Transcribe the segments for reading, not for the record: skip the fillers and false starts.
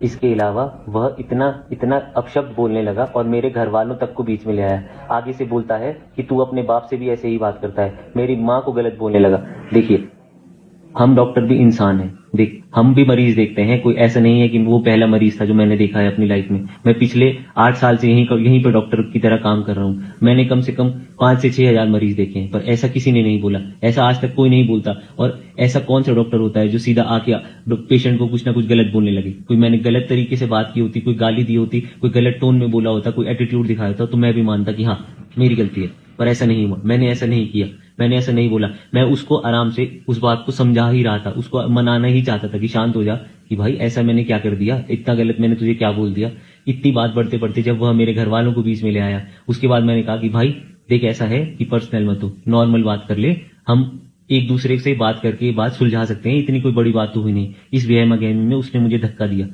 इसके अलावा वह इतना इतना अपशब्द बोलने लगा और मेरे घर वालों तक को बीच में ले आया। आगे से बोलता है कि तू अपने बाप से भी ऐसे ही बात करता है। मेरी माँ को गलत बोलने लगा। देखिए, हम डॉक्टर भी इंसान हैं। देख, हम भी मरीज देखते हैं। कोई ऐसा नहीं है कि वो पहला मरीज था जो मैंने देखा है अपनी लाइफ में। मैं पिछले 8 साल से यहीं पर डॉक्टर की तरह काम कर रहा हूँ। मैंने कम से कम 5 से 6 हजार मरीज देखे हैं, पर ऐसा किसी ने नहीं बोला। ऐसा आज तक कोई नहीं बोलता। और ऐसा कौन सा डॉक्टर होता है जो सीधा आके पेशेंट को कुछ ना कुछ गलत बोलने लगे। कोई मैंने गलत तरीके से बात की होती, कोई गाली दी होती, कोई गलत टोन में बोला होता, कोई एटीट्यूड दिखाया होता, तो मैं भी मानता कि हाँ मेरी गलती है। पर ऐसा नहीं हुआ। मैंने ऐसा नहीं किया, मैंने ऐसा नहीं बोला। मैं उसको आराम से उस बात को समझा ही रहा था, उसको मनाना ही चाहता था कि शांत हो जा, कि भाई ऐसा मैंने क्या कर दिया, इतना गलत मैंने तुझे क्या बोल दिया। इतनी बात बढ़ते बढ़ते जब वह मेरे घर वालों को बीच में ले आया, उसके बाद मैंने कहा कि भाई देख, ऐसा है कि पर्सनल मत हो, नॉर्मल बात कर ले। हम एक दूसरे से बात करके बात सुलझा सकते हैं, इतनी कोई बड़ी बात तो हुई नहीं। इस वहम गहमी में उसने मुझे धक्का दिया।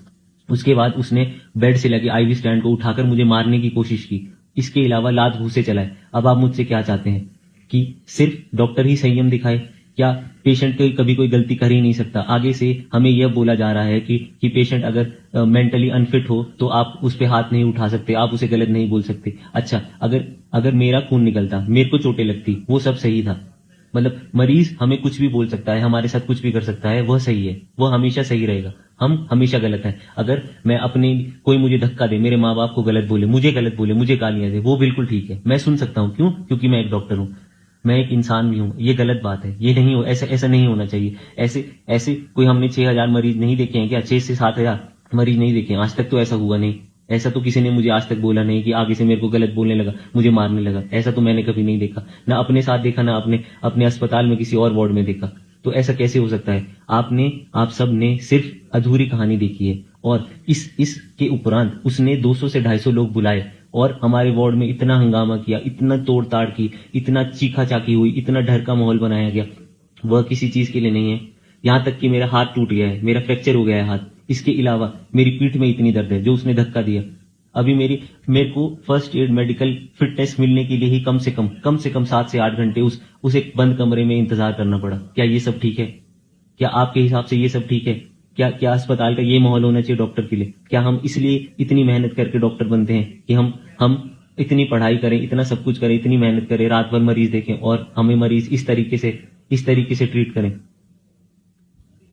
उसके बाद उसने बेड से लगे आईवी स्टैंड को उठाकर मुझे मारने की कोशिश की। इसके अलावा लात घूंसे चलाए। अब आप मुझसे क्या चाहते हैं कि सिर्फ डॉक्टर ही संयम दिखाए? क्या पेशेंट की कभी कोई गलती कर ही नहीं सकता? आगे से हमें यह बोला जा रहा है कि पेशेंट अगर मेंटली अनफिट हो तो आप उस पर हाथ नहीं उठा सकते, आप उसे गलत नहीं बोल सकते। अच्छा, अगर मेरा खून निकलता, मेरे को चोटें लगती, वो सब सही था। मतलब मरीज हमें कुछ भी बोल सकता है, हमारे साथ कुछ भी कर सकता है, वह सही है, वह हमेशा सही रहेगा। हम हमेशा गलत है। अगर मैं अपने कोई मुझे धक्का दे, मेरे माँ बाप को गलत बोले, मुझे गालियां दे, वो बिल्कुल ठीक है, मैं सुन सकता हूँ। क्यों? क्योंकि मैं एक डॉक्टर हूँ, मैं एक इंसान भी हूँ। ये गलत बात है, ये नहीं हो, ऐसा नहीं होना चाहिए। ऐसे कोई हमने 6 हजार मरीज नहीं देखे हैं क्या? 6 से 7 हजार मरीज नहीं देखे हैं आज तक? तो ऐसा हुआ नहीं। ऐसा तो किसी ने मुझे आज तक बोला नहीं कि आगे से मेरे को गलत बोलने लगा, मुझे मारने लगा। ऐसा तो मैंने कभी नहीं देखा, ना अपने साथ देखा, ना अपने अस्पताल में किसी और वार्ड में देखा। तो ऐसा कैसे हो सकता है? आप सब ने सिर्फ अधूरी कहानी देखी है। और इसके उपरांत उसने 200 से 250 लोग बुलाए और हमारे वार्ड में इतना हंगामा किया, इतना तोड़ ताड़ की, इतना चीखा चाकी हुई, इतना डर का माहौल बनाया गया। वह किसी चीज के लिए नहीं है। यहां तक कि मेरा हाथ टूट गया है, मेरा फ्रैक्चर हो गया है हाथ। इसके अलावा मेरी पीठ में इतनी दर्द है जो उसने धक्का दिया। अभी मेरे को फर्स्ट एड मेडिकल फिटनेस मिलने के लिए ही कम से कम 7 से 8 घंटे उस एक बंद कमरे में इंतजार करना पड़ा। क्या ये सब ठीक है? क्या आपके हिसाब से ये सब ठीक है? क्या अस्पताल का ये माहौल होना चाहिए डॉक्टर के लिए? क्या हम इसलिए इतनी मेहनत करके डॉक्टर बनते हैं कि हम इतनी पढ़ाई करें, इतना सब कुछ करें, इतनी मेहनत करें, रात भर मरीज देखें और हमें मरीज इस तरीके से ट्रीट करें?